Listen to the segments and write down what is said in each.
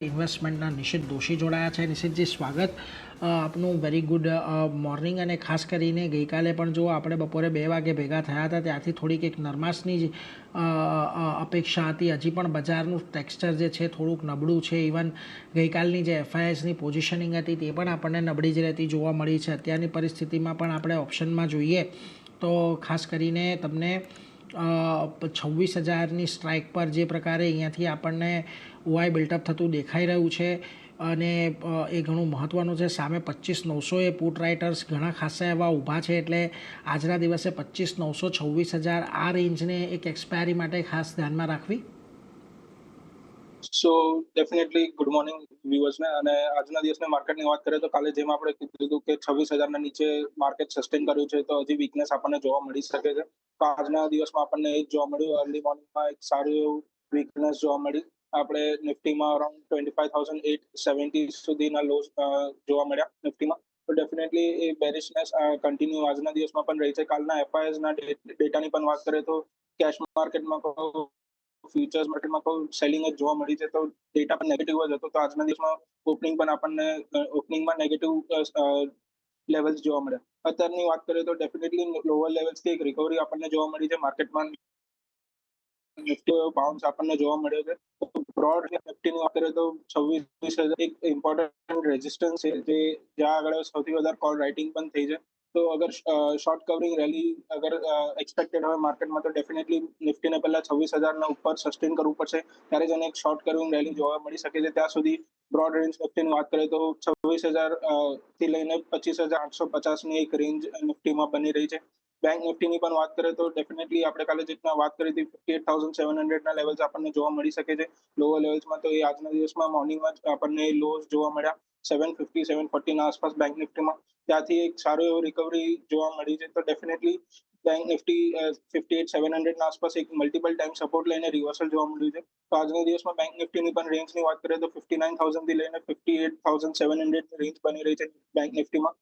ઇન્વેસ્ટમેન્ટના નિશિત દોશી જોડાયા છે। નિશિતજી, સ્વાગત આપનું। Very good morning. અને ખાસ કરીને ગઈકાલે પણ જો આપણે બપોરે 2 વાગે ભેગા થયા હતા ત્યાંથી થોડીક એક નરમાશની જ અપેક્ષા હતી। હજી પણ બજારનું ટેક્સચર જે છે થોડુંક નબળું છે। ઇવન ગઈકાલની જે FISની પોઝિશનિંગ હતી તે પણ આપણને નબળી જ રહેતી જોવા મળી છે। અત્યારની પરિસ્થિતિમાં પણ આપણે ઓપ્શનમાં જોઈએ તો ખાસ કરીને તમને 26,000ની સ્ટ્રાઇક પર જે પ્રકારે અહીંયાથી આપણને ઓઆઈ બિલ્ટઅપ થતું દેખાઈ રહ્યું છે અને એ ઘણું મહત્ત્વનું છે। સામે 25,900 એ પુટ રાઇટર્સ ઘણા ખાસા એવા ઊભા છે, એટલે આજના દિવસે 25,900 26,000 આ રેન્જને એક એક્સપાયરી માટે ખાસ ધ્યાનમાં રાખવી। સો ડેફિનેટલી ગુડ મોર્નિંગ વ્યુઅર્સને। અને આજના દિવસની માર્કેટની વાત કરીએ તો કાલે જેમ આપણે કીધું હતું કે 26,000ના નીચે માર્કેટ સસ્ટેન કર્યું છે તો હજી વીકનેસ આપણને જોવા મળી શકે છે। તો આજના દિવસમાં આપણને એ જ જોવા મળ્યું। અર્લી મોર્નિંગમાં એક સારું એવું વીકનેસ જોવા મળી। આપણે નિફ્ટીમાં અરાઉન્ડ 25,870 સુધીના લોસ જોવા મળ્યા નિફ્ટીમાં। તો ડેફિનેટલી એ બેરિશનેસ કન્ટિન્યુ આજના દિવસમાં પણ રહી છે। કાલના FISના ડેટાની પણ વાત કરીએ તો કેશ માર્કેટમાં ફ્યુચર્સ માર્કેટમાં કોઈ સેલિંગ જ જોવા મળી છે, તો ડેટા પણ નેગેટિવ જ હતો। તો આજના દિવસમાં ઓપનિંગમાં નેગેટિવ લેવલ્સ જોવા મળ્યા। અત્યારની વાત કરીએ તો ડેફિનેટલી લોઅર લેવલ્સથી એક રિકવરી આપણને જોવા મળી છે માર્કેટમાં। નિફ્ટી બાઉન્સ આપણને જોવા મળ્યો છે। બ્રોડ નિફ્ટીની વાત કરીએ તો 26,000 એક ઇમ્પોર્ટન્ટ રેઝિસ્ટન્સ છે જે જ્યાં આગળ સૌથી વધારે કોલ રાઇટિંગ પણ થઈ છે। તો અગર શોર્ટ કવરિંગ રેલી અગર એક્સપેક્ટેડ હોય માર્કેટમાં તો ડેફિનેટલી નિફ્ટીને પહેલા 26,000ના ઉપર સસ્ટેન કરવું પડશે, ત્યારે જ એને એક શોર્ટ કવરિંગ રેલી જોવા મળી શકે છે। ત્યાં સુધી બ્રોડ રેન્જ નિફ્ટીની વાત કરીએ તો 26,000 થી લઈને 25,850ની એક રેન્જ નિફ્ટીમાં બની રહી છે। બેંક નિફ્ટીની પણ વાત કરીએ તો ડેફિનેટલી આપણે કાલે જેટલા વાત કરી હતી 58,700ના લેવલ્સ આપણને જોવા મળી શકે છે લોઅર લેવલ્સમાં। તો એ આજના દિવસમાં મોર્નિંગમાં જ આપણને લોસ જોવા મળ્યા 750 740ના આસપાસ બેંક નિફ્ટીમાં। ત્યાંથી એક સારું એવું રિકવરી જોવા મળી છે। તો ડેફિનેટલી બેંક નિફ્ટી 58,700ના આસપાસ એક મલ્ટિપલ ટાઈમ સપોર્ટ લઈને રિવર્સલ જોવા મળ્યું છે। તો આજના દિવસમાં બેંક નિફ્ટીની પણ રેન્જની વાત કરીએ તો 59,000થી લઈને 58,700 રેન્જ બની રહી છે બેંક નિફ્ટીમાં।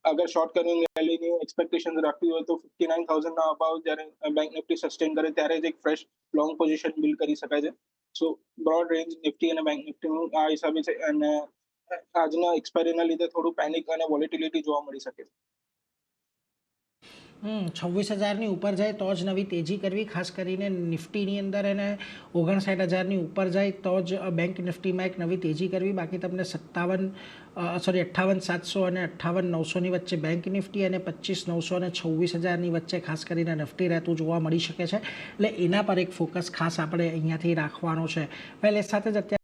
અગર શોર્ટ કવરિંગ રેલીની એક્સપેક્ટેશન રાખવી હોય તો 59,000ના અબાવ જ્યારે બેંક નિફ્ટી સસ્ટેન કરે ત્યારે જ એક ફ્રેશ લોંગ પોઝિશન બિલ્ડ કરી શકાય છે। સો બ્રોડ રેન્જ નિફ્ટી અને બેંક નિફ્ટીનું આ હિસાબે છે। અને આજના એક્સપાયરીના લીધે થોડું પેનિક અને વોલેટિલિટી જોવા મળી શકે છે। 26,000ની ઉપર જાય તો જ નવી તેજી કરવી, ખાસ કરીને નિફ્ટીની અંદર એને 59,000ની ઉપર જાય તો જ બેંક નિફ્ટીમાં એક નવી તેજી કરવી। બાકી તમને 58,700 અને 58,900ની વચ્ચે બેંક નિફ્ટી અને 25,900 અને 26,000ની વચ્ચે ખાસ કરીને નિફ્ટી રહેતું જોવા મળી શકે છે। એટલે એના પર એક ફોકસ ખાસ આપણે અહીંયાથી રાખવાનો છે। વેલ, એ સાથે જ અત્યારે